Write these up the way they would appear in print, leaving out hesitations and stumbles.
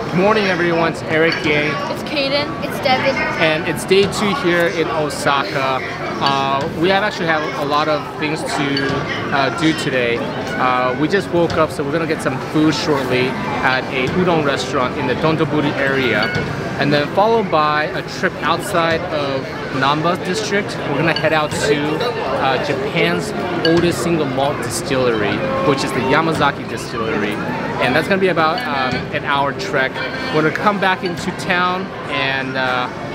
Good morning everyone, it's Eric Yang. It's Kaden. It's Devin. And it's day 2 here in Osaka. We actually have a lot of things to do today. We just woke up, so we're gonna get some food shortly at a udon restaurant in the Doutonbori area. And then followed by a trip outside of Namba district. We're gonna head out to Japan's oldest single malt distillery, which is the Yamazaki Distillery. And that's gonna be about an hour trek. We're gonna come back into town and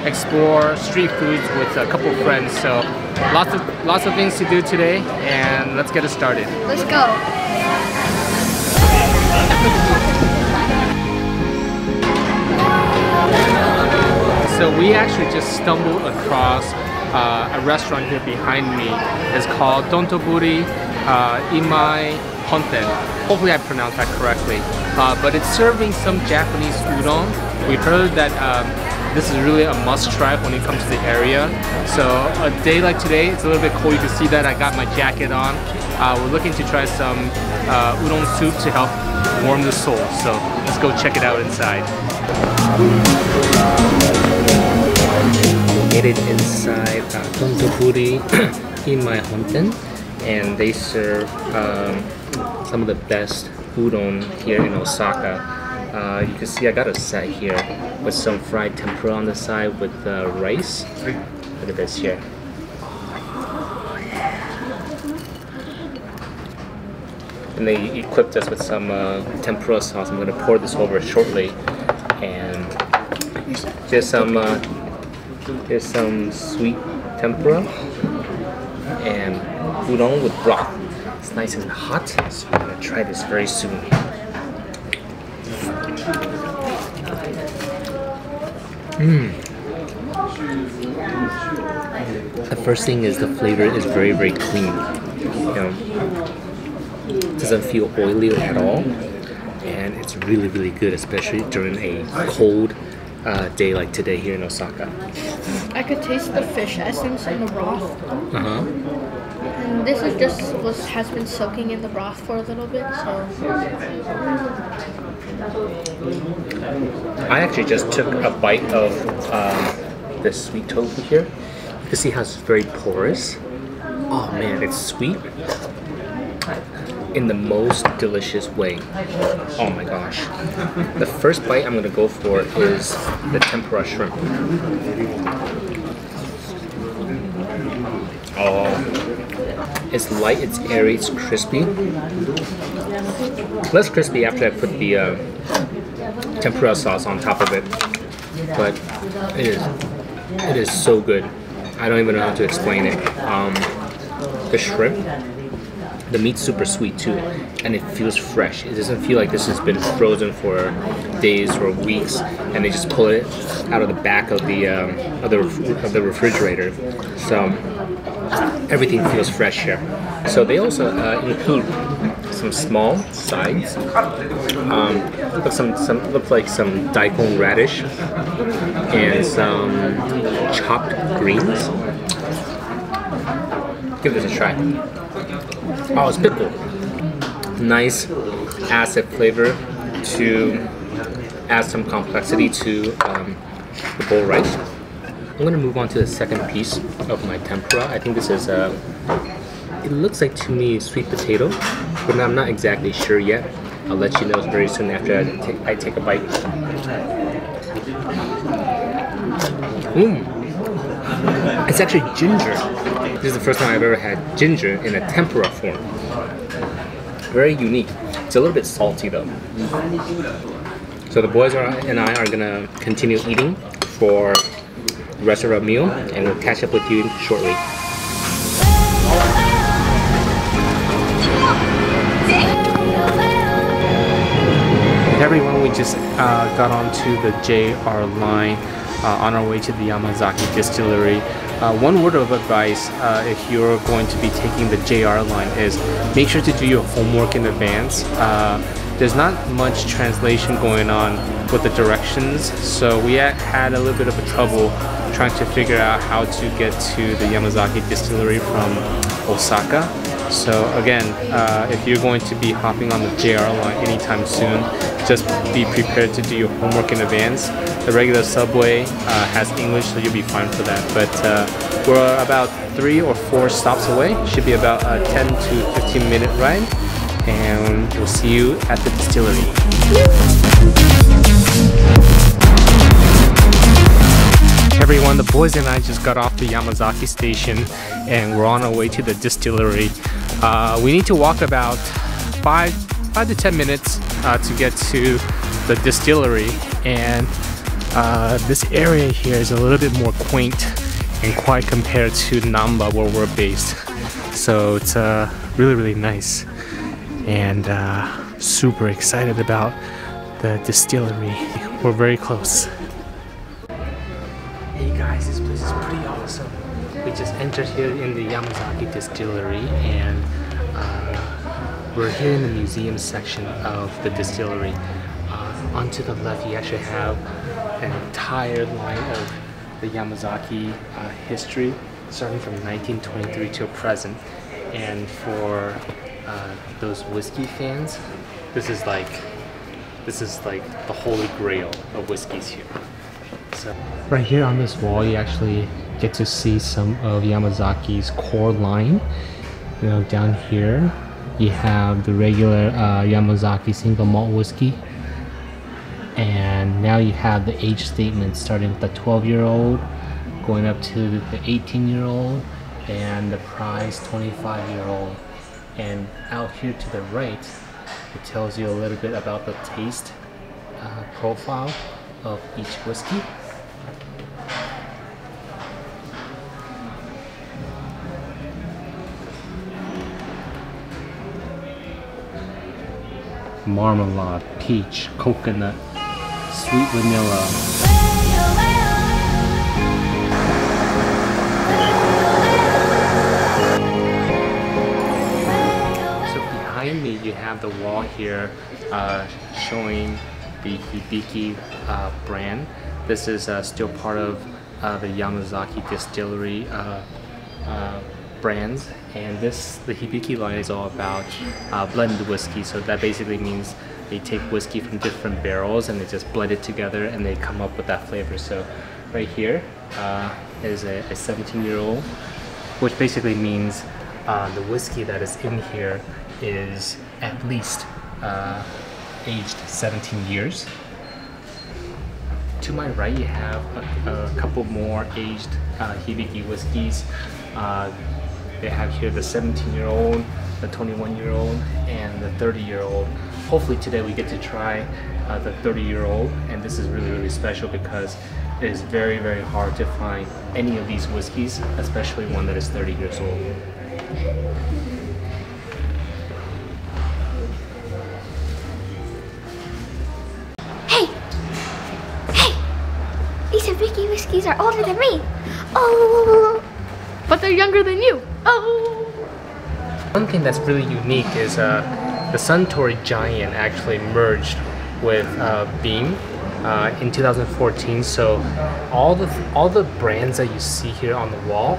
explore street foods with a couple friends. So lots of things to do today, and let's get it started. Let's go. So we actually just stumbled across a restaurant here behind me. It's called Doutonbori Imai Honten. Hopefully I pronounced that correctly. But it's serving some Japanese udon. We heard that this is really a must-try when you come to the area. So a day like today, it's a little bit cold. You can see that I got my jacket on. We're looking to try some udon soup to help warm the soul. So let's go check it out inside. Located inside Doutonbori Imai Honten, and they serve some of the best udon here in Osaka. You can see I got a set here with some fried tempura on the side with rice. Look at this here. And they equipped us with some tempura sauce. I'm going to pour this over shortly. And here's some sweet tempura and udon with broth. It's nice and hot, so I'm gonna try this very soon. The first thing is the flavor is very, very clean. You know, it doesn't feel oily at all, and it's really, really good, especially during a cold day like today here in Osaka. I could taste the fish essence in the broth. And this is just has been soaking in the broth for a little bit, so. I actually just took a bite of this sweet tofu here. You can see how it's very porous. Oh man, it's sweet in the most delicious way. Oh my gosh. The first bite I'm gonna go for is the tempura shrimp. Oh, it's light, it's airy, it's crispy. Less crispy after I put the tempura sauce on top of it, but it is so good. I don't even know how to explain it. The shrimp, the meat's super sweet too, and it feels fresh. It doesn't feel like this has been frozen for days or weeks, and they just pull it out of the back of the refrigerator. So everything feels fresh here. So they also include some small sides. Look like some daikon radish and some chopped greens. Give this a try. Oh, it's pickle. Nice acid flavor to add some complexity to the bowl rice. I'm going to move on to the second piece of my tempura. I think this is, it looks like to me sweet potato, but I'm not exactly sure yet. I'll let you know very soon after I take a bite. It's actually ginger. This is the first time I've ever had ginger in a tempura form. Very unique. It's a little bit salty though. So the boys and I are gonna continue eating for the rest of our meal, and we'll catch up with you shortly. Everyone, we just got onto the JR line on our way to the Yamazaki Distillery. One word of advice if you're going to be taking the JR line is make sure to do your homework in advance. There's not much translation going on with the directions, so we had a little bit of a trouble trying to figure out how to get to the Yamazaki Distillery from Osaka. So again, if you're going to be hopping on the JR line anytime soon, just be prepared to do your homework in advance. The regular subway has English, so you'll be fine for that. But we're about 3 or 4 stops away. Should be about a 10 to 15 minute ride. And we'll see you at the distillery. Everyone, the boys and I just got off the Yamazaki station and we're on our way to the distillery. We need to walk about 5 to 10 minutes to get to the distillery, and this area here is a little bit more quaint and quiet compared to Namba where we're based. So it's really nice, and super excited about the distillery. We're very close. Hey guys, this place is pretty awesome. We just entered here in the Yamazaki Distillery, and we're here in the museum section of the distillery. Onto the left, you actually have an entire line of the Yamazaki history, starting from 1923 till present. And for those whiskey fans, this is like the holy grail of whiskeys here. So right here on this wall, you actually get to see some of Yamazaki's core line. You know, down here you have the regular Yamazaki single malt whiskey, and now you have the age statement starting with the 12-year-old, going up to the 18-year-old, and the prize 25-year-old. And out here to the right, it tells you a little bit about the taste profile of each whiskey. Marmalade, peach, coconut, sweet vanilla. So behind me you have the wall here showing the Hibiki brand. This is still part of the Yamazaki Distillery brands, and the Hibiki line is all about blended whiskey. So that basically means they take whiskey from different barrels and they just blend it together and they come up with that flavor. So right here is a 17-year-old, which basically means the whiskey that is in here is at least aged 17 years. To my right, you have a couple more aged Hibiki whiskeys. They have here the 17-year-old, the 21-year-old, and the 30-year-old. Hopefully today we get to try the 30-year-old, and this is really special because it is very hard to find any of these whiskeys, especially one that is 30 years old. Hey! These Hibiki whiskeys are older than me! Oh! But they're younger than you. Oh! One thing that's really unique is the Suntory Giant actually merged with Beam in 2014. So all the brands that you see here on the wall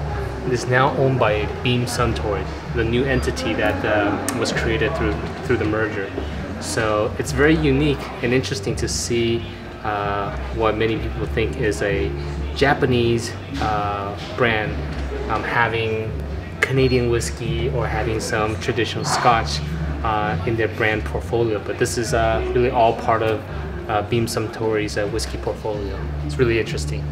is now owned by Beam Suntory, the new entity that was created through the merger. So it's very unique and interesting to see what many people think is a Japanese brand having Canadian whiskey or having some traditional Scotch in their brand portfolio. But this is really all part of Beam Suntory's whiskey portfolio. It's really interesting.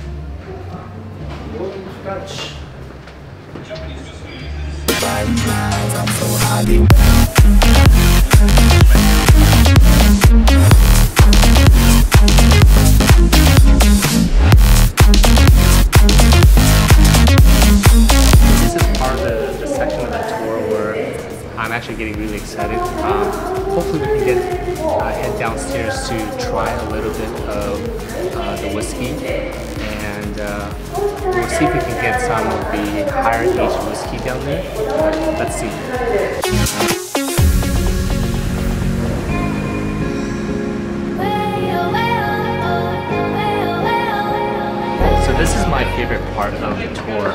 I'm actually getting really excited. Hopefully we can head downstairs to try a little bit of the whiskey, and we'll see if we can get some of the higher aged whiskey down there. Let's see. So this is my favorite part of the tour.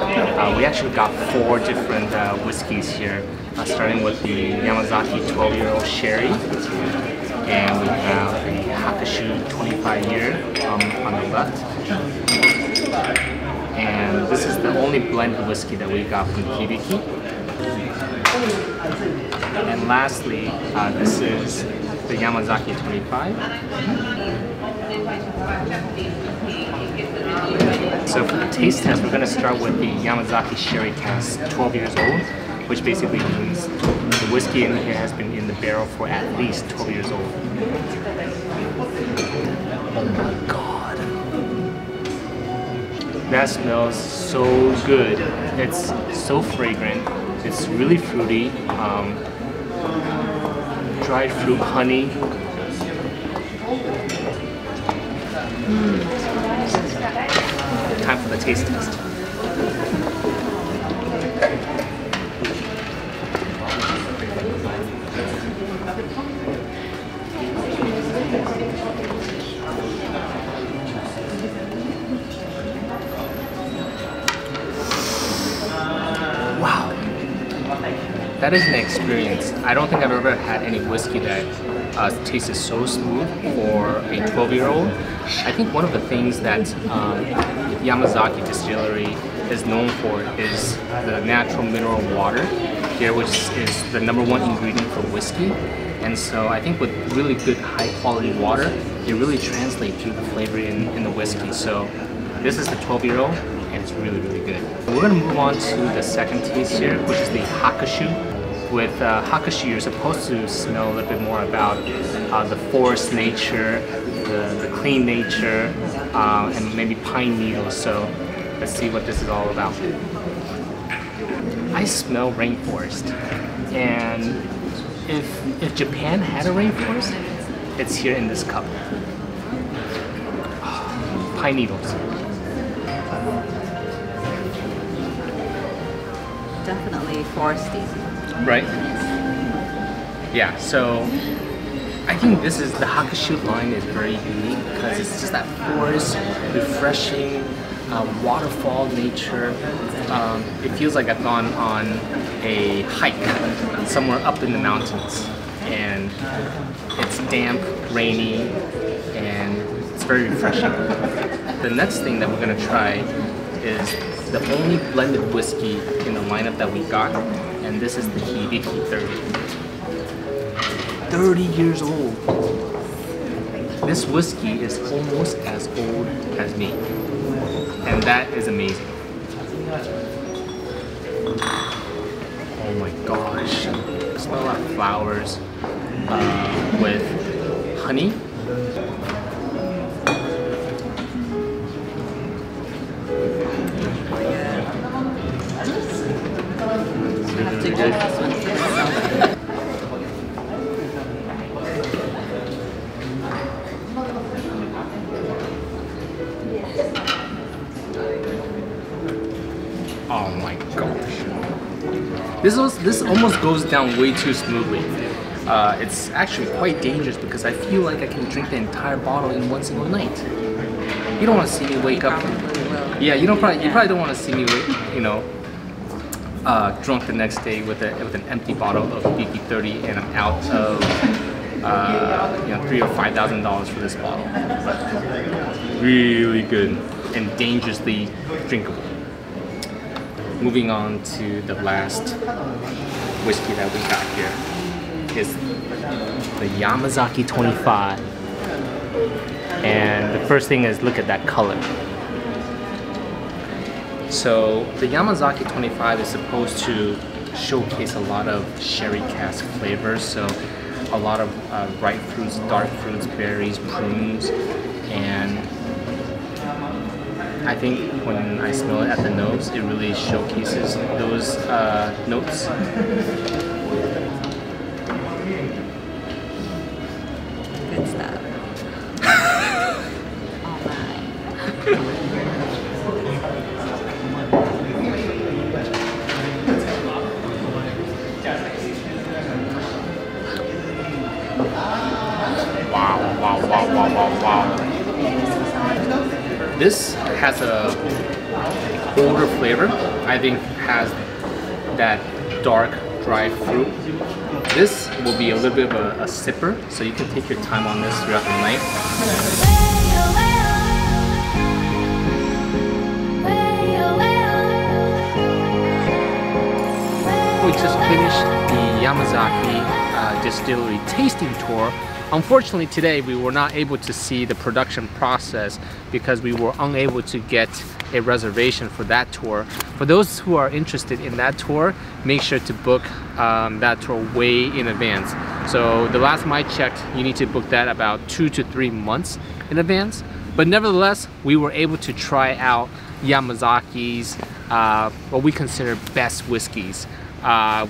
We actually got 4 different whiskeys here, starting with the Yamazaki 12-year-old sherry, and we have the Hakushu 25-year on the left. And this is the only blended whiskey that we got from Hibiki. And lastly, this is the Yamazaki 25. So for the taste test, we're going to start with the Yamazaki Sherry Cask, 12 years old, which basically means the whiskey in here has been in the barrel for at least 12 years old. Oh my god. That smells so good. It's so fragrant. It's really fruity. Dried fruit, honey. Time for the taste test. Wow. That is an experience. I don't think I've ever had any whiskey that tasted so smooth for a 12-year-old. I think one of the things that Yamazaki Distillery is known for is the natural mineral water here, which is the #1 ingredient for whiskey. And so I think with really good high quality water, it really translates through the flavor in the whiskey. So this is the 12-year-old and it's really, really good. We're gonna move on to the second taste here, which is the Hakushu. With Hakushu, you're supposed to smell a little bit more about the forest nature, the clean nature, and maybe pine needles. So let's see what this is all about. I smell rainforest, and if Japan had a rainforest, it's here in this cup. Pine needles. Definitely foresty. Right? Yeah, so I think this is the Hakushu line is very unique because it's just that forest, refreshing, waterfall nature. It feels like I've gone on a hike somewhere up in the mountains, and it's damp, rainy, and it's very refreshing. The next thing that we're gonna try is the only blended whiskey in the lineup that we got, and this is the Hibiki 30. 30 years old. This whiskey is almost as old as me, and that is amazing. Oh my gosh. I smell a lot of flowers with honey. Oh my gosh. This almost goes down way too smoothly. It's actually quite dangerous because I feel like I can drink the entire bottle in one single night. You don't want to see me wake up. Yeah, you probably don't want to see me, drunk the next day with an empty bottle of Hibiki 30 and I'm out of $3,000 or $5,000 for this bottle. But really good and dangerously drinkable. Moving on to the last whiskey that we got here is the Yamazaki 25. And the first thing is look at that color. So the Yamazaki 25 is supposed to showcase a lot of sherry cask flavors. So a lot of ripe fruits, dark fruits, berries, prunes, and I think when I smell it at the nose, it really showcases those notes. Good stuff. Oh my. Wow, wow, wow, wow, wow, wow. This has a older flavor. I think has that dark, dry fruit. This will be a little bit of a sipper, so you can take your time on this throughout the night. We just finished the Yamazaki Distillery tasting tour. Unfortunately today we were not able to see the production process because we were unable to get a reservation for that tour. For those who are interested in that tour, make sure to book that tour way in advance. So the last time I checked, you need to book that about 2 to 3 months in advance. But nevertheless, we were able to try out Yamazaki's what we consider best whiskeys.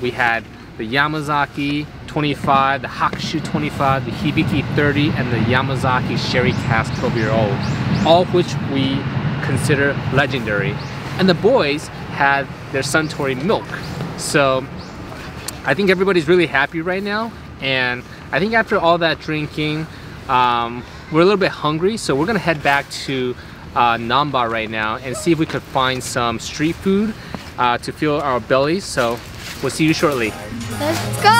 We had the Yamazaki 25, the Hakushu 25, the Hibiki 30, and the Yamazaki Sherry Cask 12-year-old, all of which we consider legendary. And the boys had their Suntory milk. So I think everybody's really happy right now. And I think after all that drinking, we're a little bit hungry. So we're gonna head back to Namba right now and see if we could find some street food to fill our bellies. So we'll see you shortly. Let's go!